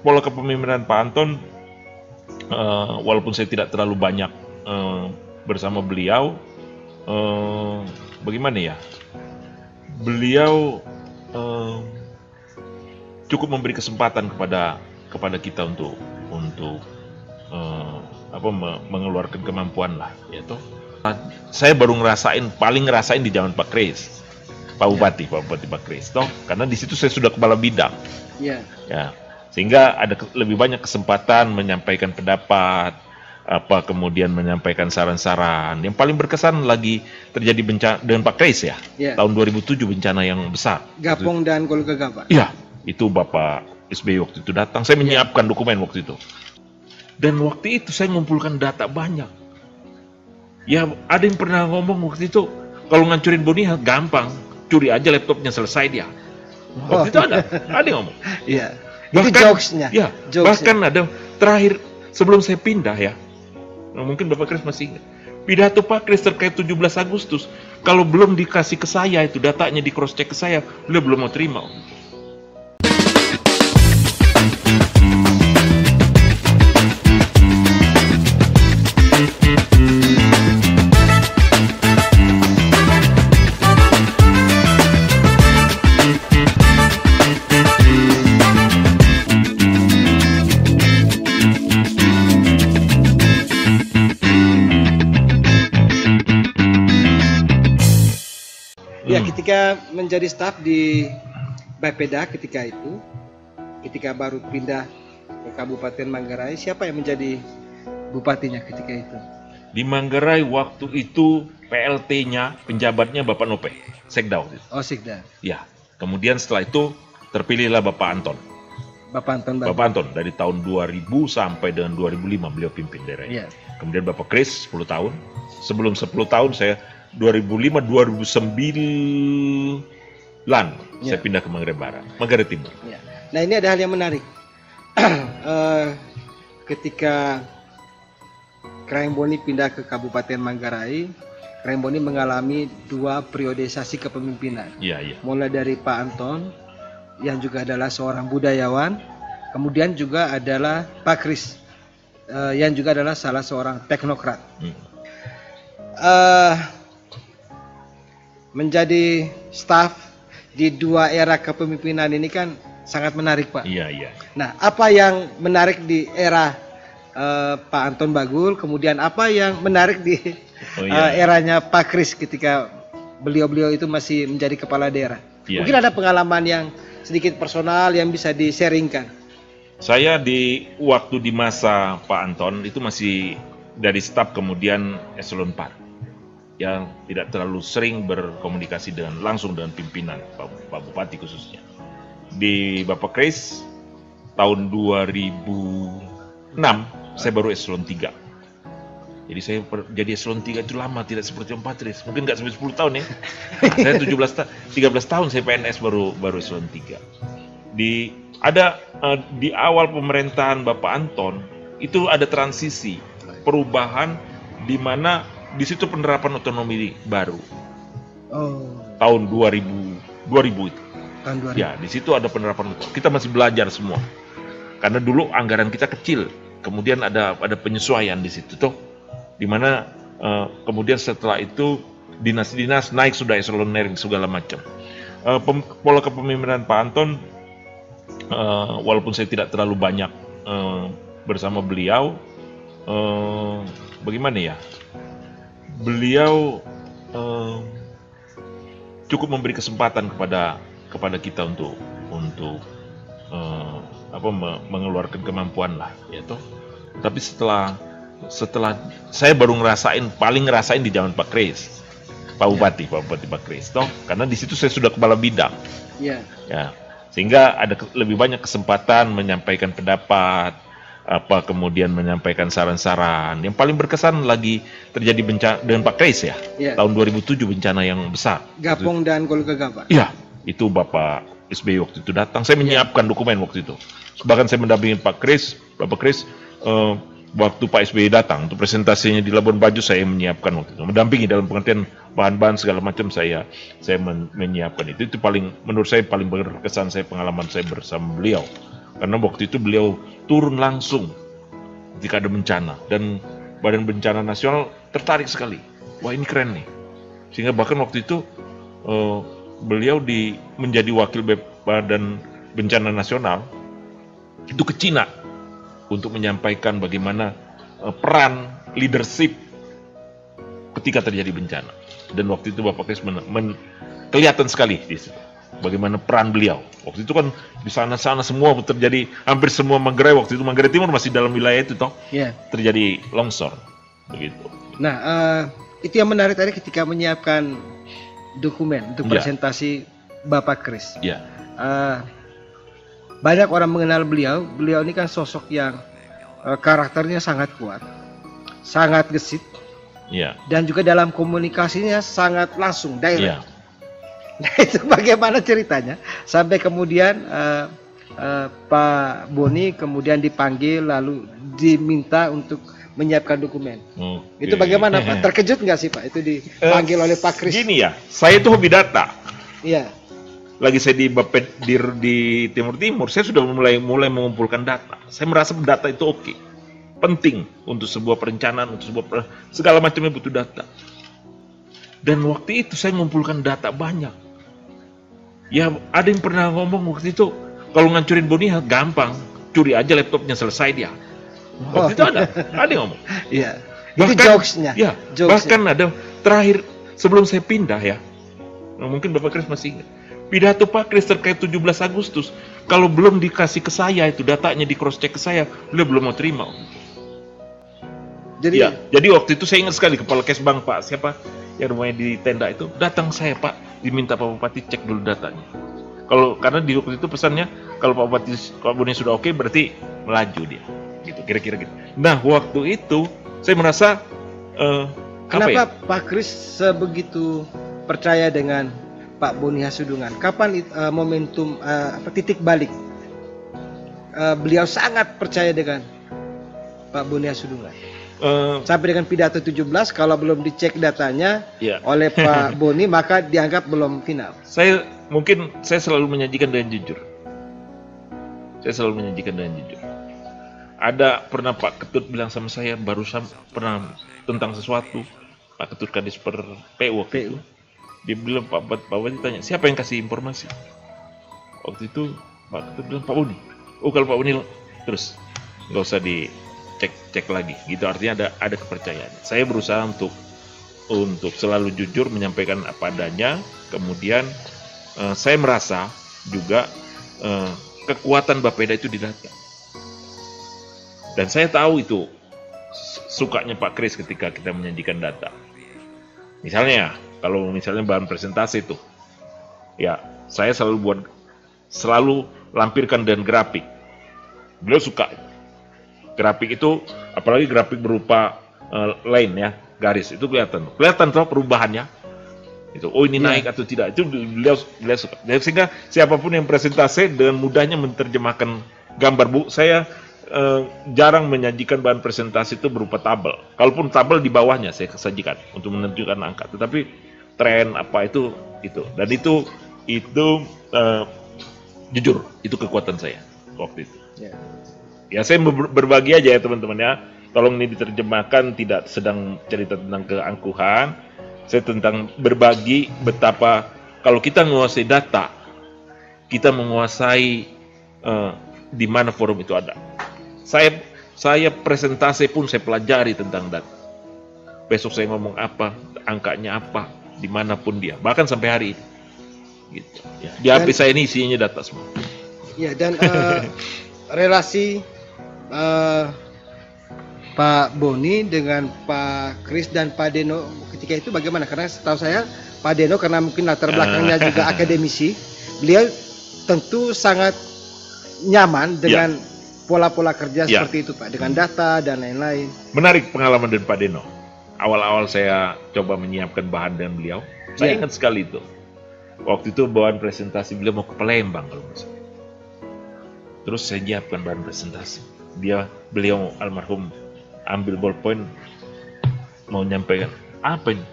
Pola kepemimpinan Pak Anton, walaupun saya tidak terlalu banyak bersama beliau, bagaimana ya? Beliau cukup memberi kesempatan kepada kita untuk mengeluarkan kemampuan lah, ya toh. Saya baru paling ngerasain di zaman Pak Kris, Pak Bupati Pak Kris, toh, karena di situ saya sudah kepala bidang, ya, sehingga ada lebih banyak kesempatan menyampaikan pendapat, kemudian menyampaikan saran-saran. Yang paling berkesan lagi terjadi bencana dengan Pak Kris ya, tahun 2007 bencana yang besar. Gapong dan Kolgagapa. Iya, itu Bapak SBY waktu itu datang. Saya menyiapkan dokumen waktu itu. Dan waktu itu saya mengumpulkan data banyak. Ya, ada yang pernah ngomong waktu itu, kalau ngancurin Boniha gampang, curi aja laptopnya selesai dia. Waktu itu ada yang ngomong. Iya. Bahkan, itu jokes-nya. Ya, bahkan ada terakhir sebelum saya pindah ya. Mungkin Bapak Kris masih ingat. Pidato Pak Kris terkait 17 Agustus, kalau belum dikasih ke saya itu datanya di cross check ke saya, beliau belum mau terima. Ya, ketika menjadi staf di Bapeda ketika baru pindah ke Kabupaten Manggarai, siapa yang menjadi bupatinya ketika itu? Di Manggarai waktu itu PLT-nya, penjabatnya Bapak Nope, Sekda waktu itu. Oh, Sekda. Ya, kemudian setelah itu terpilihlah Bapak Anton. Bapak Anton dari tahun 2000 sampai dengan 2005 beliau pimpin daerah ini. Kemudian Bapak Kris 10 tahun. Sebelum 10 tahun saya 2005-2009 saya pindah ke Manggarai Timur. Nah, ini ada hal yang menarik. Ketika Krayeng Boni pindah ke Kabupaten Manggarai, Krayeng Boni mengalami 2 periodisasi kepemimpinan. Mulai dari Pak Anton yang juga adalah seorang budayawan, kemudian juga adalah Pak Kris yang juga adalah salah seorang teknokrat. Menjadi staf di 2 era kepemimpinan ini kan sangat menarik, Pak. Nah, apa yang menarik di era Pak Anton Bagul, kemudian apa yang menarik di eranya Pak Kris ketika beliau itu masih menjadi kepala daerah? Mungkin ada pengalaman yang sedikit personal yang bisa di-sharingkan. Saya waktu di masa Pak Anton itu masih dari staf, kemudian eselon 4. Yang tidak terlalu sering berkomunikasi langsung dengan pimpinan, Pak Bupati khususnya. Di Bapak Kris tahun 2006 saya baru eselon 3. Jadi saya jadi eselon 3 itu lama, tidak seperti Pak Kris. Mungkin nggak sampai 10 tahun ya. Saya 13 tahun saya PNS baru eselon 3. Di awal pemerintahan Bapak Anton itu ada transisi perubahan di mana di situ penerapan otonomi baru. Tahun 2000 itu. Tahun 2000. Ya, di situ ada penerapan. Kita masih belajar semua. Karena dulu anggaran kita kecil. Kemudian ada penyesuaian di situ toh. Di mana kemudian setelah itu dinas-dinas naik sudah eselonering segala macam. Pola kepemimpinan Pak Anton, walaupun saya tidak terlalu banyak bersama beliau, bagaimana ya? Beliau cukup memberi kesempatan kepada kita untuk mengeluarkan kemampuan lah, ya toh. Tapi setelah saya baru paling ngerasain di zaman Pak Kris, Pak Bupati Pak Kris, toh, karena di situ saya sudah kepala bidang, ya, sehingga ada lebih banyak kesempatan menyampaikan pendapat, kemudian menyampaikan saran-saran. Yang paling berkesan lagi terjadi bencana dengan Pak Kris ya, tahun 2007 bencana yang besar. Gapong dan Kolgagapa. Iya, itu Bapak SBY waktu itu datang. Saya menyiapkan dokumen waktu itu. Bahkan saya mendampingi Bapak Kris, waktu Pak SBY datang untuk presentasinya di Labuan Bajo, saya menyiapkan waktu itu. Mendampingi dalam pengertian bahan-bahan segala macam, saya menyiapkan itu. Itu menurut saya paling berkesan, pengalaman saya bersama beliau Karena waktu itu beliau turun langsung ketika ada bencana, dan Badan Bencana Nasional tertarik sekali. Wah, ini keren nih. Sehingga bahkan waktu itu beliau menjadi wakil Badan Bencana Nasional itu ke Cina untuk menyampaikan bagaimana peran leadership ketika terjadi bencana. Dan waktu itu Bapak Kris kelihatan sekali di situ bagaimana peran beliau. Waktu itu kan di sana-sana semua terjadi, hampir semua Manggarai, waktu itu Manggarai Timur masih dalam wilayah itu toh, terjadi longsor begitu. Nah, itu yang menarik tadi ketika menyiapkan dokumen untuk presentasi Bapak Kris. Banyak orang mengenal beliau. Beliau ini kan sosok yang karakternya sangat kuat, sangat gesit, dan juga dalam komunikasinya sangat langsung, direct. Nah, itu bagaimana ceritanya sampai kemudian Pak Boni kemudian dipanggil lalu diminta untuk menyiapkan dokumen. Itu bagaimana Pak? Terkejut nggak sih Pak itu dipanggil oleh Pak Kris? Gini ya, saya itu hobi data. Iya. Lagi saya di Timur, saya sudah mulai mengumpulkan data. Saya merasa data itu oke, penting untuk sebuah perencanaan, untuk segala macamnya butuh data. Dan waktu itu saya mengumpulkan data banyak. Ya, ada yang pernah ngomong waktu itu, kalau ngancurin Boni gampang, curi aja laptopnya, selesai dia. Waktu itu ada yang ngomong. Iya. Bahkan, itu jokesnya. Ya, bahkan ada terakhir sebelum saya pindah ya, mungkin Bapak Kris masih ingat. Pidato Pak Kris terkait 17 Agustus, kalau belum dikasih ke saya itu datanya, di cross check ke saya, beliau belum mau terima. Jadi waktu itu saya ingat sekali Kepala Kesbang Pak siapa yang rumahnya di tenda itu datang saya, Pak, diminta Pak Bupati cek dulu datanya. Karena di waktu itu pesannya kalau Pak Boni sudah oke, berarti melaju dia. Gitu, kira-kira gitu. Nah, waktu itu saya merasa kenapa Pak Kris sebegitu percaya dengan Pak Boni Hasudungan? Kapan momentum titik balik beliau sangat percaya dengan Pak Boni Hasudungan? Sampai dengan pidato 17 kalau belum dicek datanya oleh Pak Boni maka dianggap belum final. Saya selalu menyajikan dengan jujur. Ada pernah Pak Ketut bilang sama saya barusan pernah tentang sesuatu, Pak Ketut Kadis per PU waktu itu. Dia bilang Pak Bupati tanya, siapa yang kasih informasi? Waktu itu Pak Ketut bilang Pak Boni. Oh, kalau Pak Boni terus nggak usah dicek lagi. Gitu, artinya ada kepercayaan. Saya berusaha untuk selalu jujur menyampaikan apa adanya. Kemudian saya merasa juga kekuatan Bapeda itu di data. Dan saya tahu itu sukanya Pak Kris ketika kita menyajikan data. Misalnya, kalau bahan presentasi itu, ya saya selalu lampirkan dengan grafik. Beliau suka grafik itu, apalagi grafik berupa line ya, garis itu kelihatan tuh perubahannya. Itu, oh ini naik atau tidak, itu beliau suka. Sehingga siapapun yang presentasi dengan mudahnya menerjemahkan gambar. Saya jarang menyajikan bahan presentasi itu berupa tabel. Kalaupun tabel di bawahnya saya sajikan untuk menunjukkan angka. Tetapi tren apa itu. Dan itu jujur, itu kekuatan saya waktu itu. Ya saya berbagi aja ya teman-teman ya. Tolong ini diterjemahkan, tidak sedang cerita tentang keangkuhan. Saya tentang berbagi betapa kalau kita menguasai data, kita menguasai di mana forum itu ada. Saya presentasi pun saya pelajari tentang data. Besok saya ngomong apa, angkanya apa, dimanapun dia, bahkan sampai hari ini. Gitu. Ya, di HP saya ini isinya data semua. Ya, dan relasi Pak Boni dengan Pak Kris dan Pak Deno ketika itu bagaimana? Karena setahu saya Pak Deno karena mungkin latar belakangnya juga akademisi, beliau tentu sangat nyaman dengan pola-pola kerja seperti itu Pak, dengan data dan lain-lain. Menarik pengalaman dari Pak Deno. Awal-awal saya coba menyiapkan bahan dengan beliau, saya ingat sekali itu. Waktu itu bahan presentasi beliau mau ke Palembang kalau nggak salah. Terus saya nyiapkan bahan presentasi. Beliau almarhum ambil ballpoint mau nyampaikan apa ini?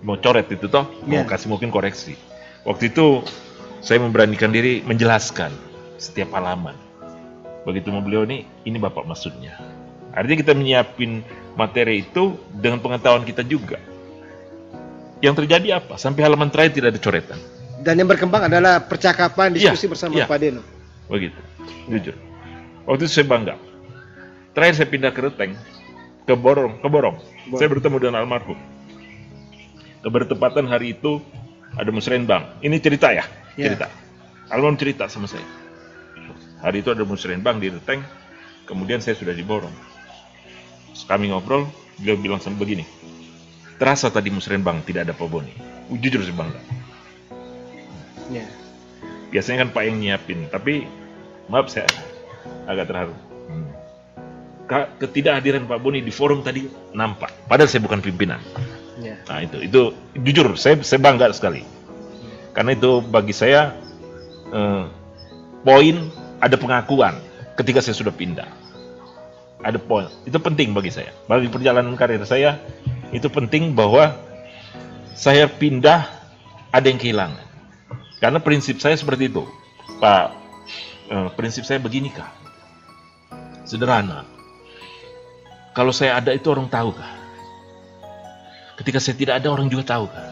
Mau coret itu toh, mau kasih mungkin koreksi. Waktu itu saya memberanikan diri menjelaskan setiap halaman. Begitu mau beliau ini Bapak maksudnya. Artinya kita menyiapin materi itu dengan pengetahuan kita juga. Yang terjadi apa? Sampai halaman terakhir tidak ada coretan. Dan yang berkembang adalah percakapan, diskusi bersama Pak Deno. Begitu, jujur. Waktu itu saya bangga. Terakhir saya pindah ke Ruteng, ke Borong. Saya bertemu dengan almarhum. Kebertepatan hari itu ada musrenbang. Ini cerita ya, cerita. Almarhum cerita sama saya. Hari itu ada musrenbang di Ruteng, kemudian saya sudah di Borong. Kami ngobrol, beliau bilang sama begini, terasa tadi musrenbang tidak ada Pak Boni. Jujur saya bangga. Biasanya kan Pak yang nyiapin, tapi maaf saya agak terharu. Ketidakhadiran Pak Boni di forum tadi nampak, padahal saya bukan pimpinan. Nah itu jujur saya bangga sekali, karena itu bagi saya poin ada pengakuan ketika saya sudah pindah. Ada poin, itu penting bagi saya. Bagi perjalanan karir saya, itu penting bahwa saya pindah ada yang kehilangan. Karena prinsip saya seperti itu. Pak, prinsip saya begini kah? Sederhana. Kalau saya ada itu orang tahu kah? Ketika saya tidak ada orang juga tahu kah?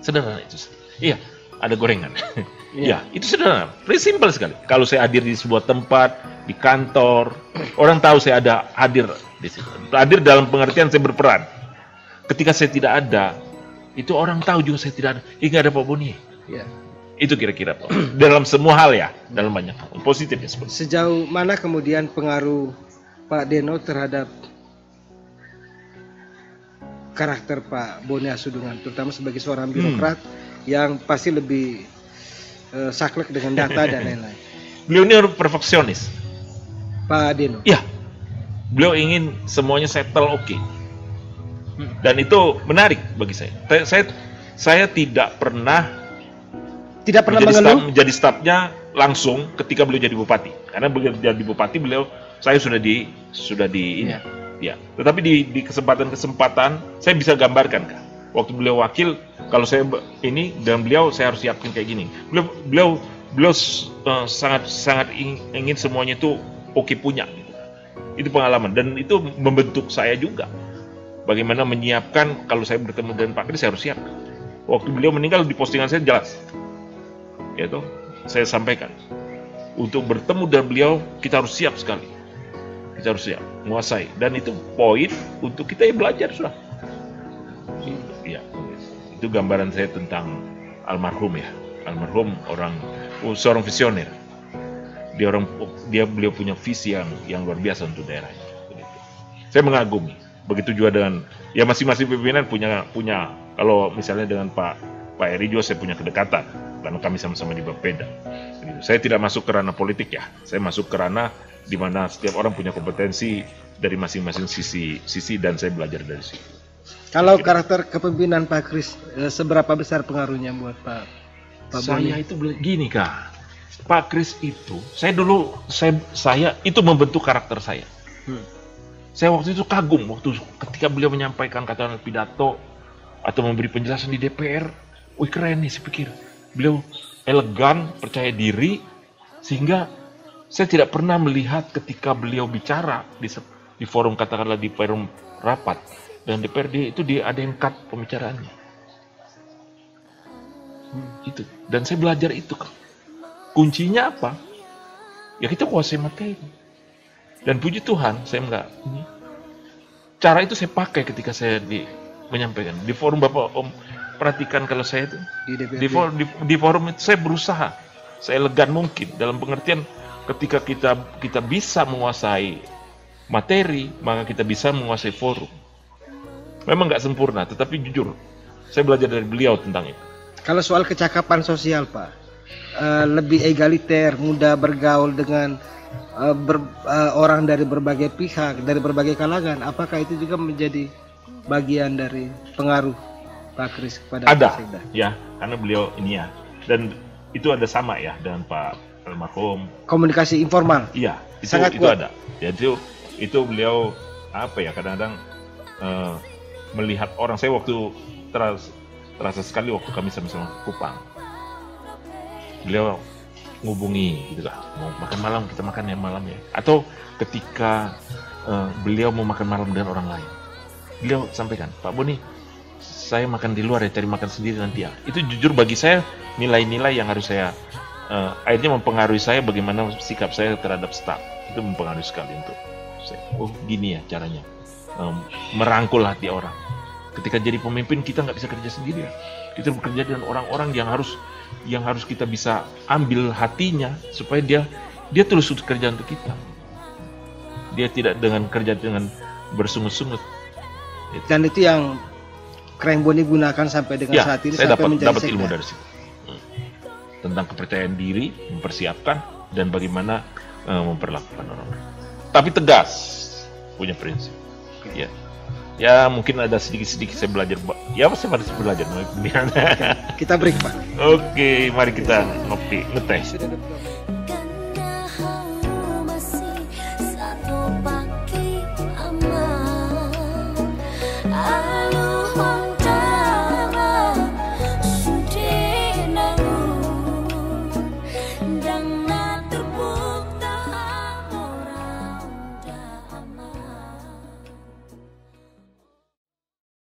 Sederhana itu. Iya, ada gorengan. Iya, itu sederhana. Simpel sekali. Kalau saya hadir di sebuah tempat, di kantor, orang tahu saya hadir di situ. Hadir dalam pengertian saya berperan. Ketika saya tidak ada, itu orang tahu juga saya tidak ada. Nggak ada Pak Boni. Itu kira-kira Pak. Dalam semua hal ya, dalam banyak hal. Positif ya seperti. Sejauh mana kemudian pengaruh Pak Deno terhadap karakter Pak Boni Asudungan, terutama sebagai seorang birokrat yang pasti lebih saklek dengan data dan lain-lain. Beliau ini orang perfeksionis. Pak Deno. Iya. Beliau ingin semuanya settle oke. Dan itu menarik bagi saya. Saya tidak pernah menjadi stafnya langsung ketika beliau jadi bupati. Karena beliau jadi bupati saya sudah di ini. Ya. Tetapi di kesempatan saya bisa gambarkan Kak. Waktu beliau wakil, kalau saya ini dan beliau saya harus siapkan kayak gini. Beliau sangat ingin semuanya itu oke punya. Itu pengalaman dan itu membentuk saya juga. Bagaimana menyiapkan kalau saya bertemu dengan Pak Kris saya harus siap. Waktu beliau meninggal di postingan saya jelas. Yaitu saya sampaikan. Untuk bertemu dengan beliau kita harus siap sekali. Kita harus siap, menguasai. Dan itu poin untuk kita belajar sudah. Ya, itu gambaran saya tentang almarhum ya. Almarhum seorang visioner. Beliau punya visi yang luar biasa untuk daerahnya. Begitu. Saya mengagumi. Begitu juga dengan ya masing-masing pimpinan punya kalau misalnya dengan Pak Eri juga saya punya kedekatan karena kami sama-sama di Bapeda. Begitu. Saya tidak masuk ke ranah politik ya. Saya masuk ke ranah di mana setiap orang punya kompetensi dari masing-masing sisi dan saya belajar dari situ. Kalau karakter kepemimpinan Pak Kris, seberapa besar pengaruhnya buat Pak Boni? Saya itu gini Kak, Pak Kris itu, saya itu membentuk karakter saya. Saya waktu itu kagum, ketika beliau menyampaikan kata pidato atau memberi penjelasan di DPR, wih keren nih saya pikir. Beliau elegan, percaya diri, sehingga saya tidak pernah melihat ketika beliau bicara di forum katakanlah di forum rapat. Dan DPRD itu ada yang cut pembicaraannya. Itu. Dan saya belajar itu. Kuncinya apa? Ya kita kuasai materi. Dan puji Tuhan, saya enggak. Cara itu saya pakai ketika saya menyampaikan. Di forum Bapak Om, perhatikan kalau saya itu. Di forum itu saya berusaha. Saya elegan mungkin. Dalam pengertian ketika kita bisa menguasai materi, maka kita bisa menguasai forum. Memang nggak sempurna, tetapi jujur, saya belajar dari beliau tentang itu. Kalau soal kecakapan sosial, Pak, lebih egaliter, mudah bergaul dengan orang dari berbagai pihak, dari berbagai kalangan, apakah itu juga menjadi bagian dari pengaruh Pak Kris kepada Pak Sekda? Ya, karena beliau ini ya, dan itu ada sama ya dengan Pak almarhum. Komunikasi informal? Iya, itu kuat. Ada. Ya, itu beliau apa ya, kadang-kadang melihat orang. Saya waktu terasa sekali waktu kami sama-sama ke Kupang. Beliau ngubungi gitu lah, mau makan malam kita makan ya malam ya, atau ketika beliau mau makan malam dengan orang lain, beliau sampaikan, Pak Boni, saya makan di luar ya, cari makan sendiri nanti ya. Itu jujur bagi saya nilai-nilai yang harus saya akhirnya mempengaruhi saya bagaimana sikap saya terhadap staf. Itu mempengaruhi sekali untuk saya. Oh gini ya caranya merangkul hati orang. Ketika jadi pemimpin kita nggak bisa kerja sendiri ya. Kita bekerja dengan orang-orang yang harus kita bisa ambil hatinya supaya dia terus kerja untuk kita. Dia tidak kerja dengan bersungut-sungut. Dan itu yang Kreng Boni gunakan sampai dengan saat ini. Saya dapat ilmu dari situ tentang kepercayaan diri, mempersiapkan dan bagaimana memperlakukan orang. Tapi tegas, punya prinsip. Okay. Ya mungkin ada sedikit-sedikit saya belajar. Ya saya harus belajar. Kita break Pak. Oke, mari kita ngopi, ngeteh. Aluh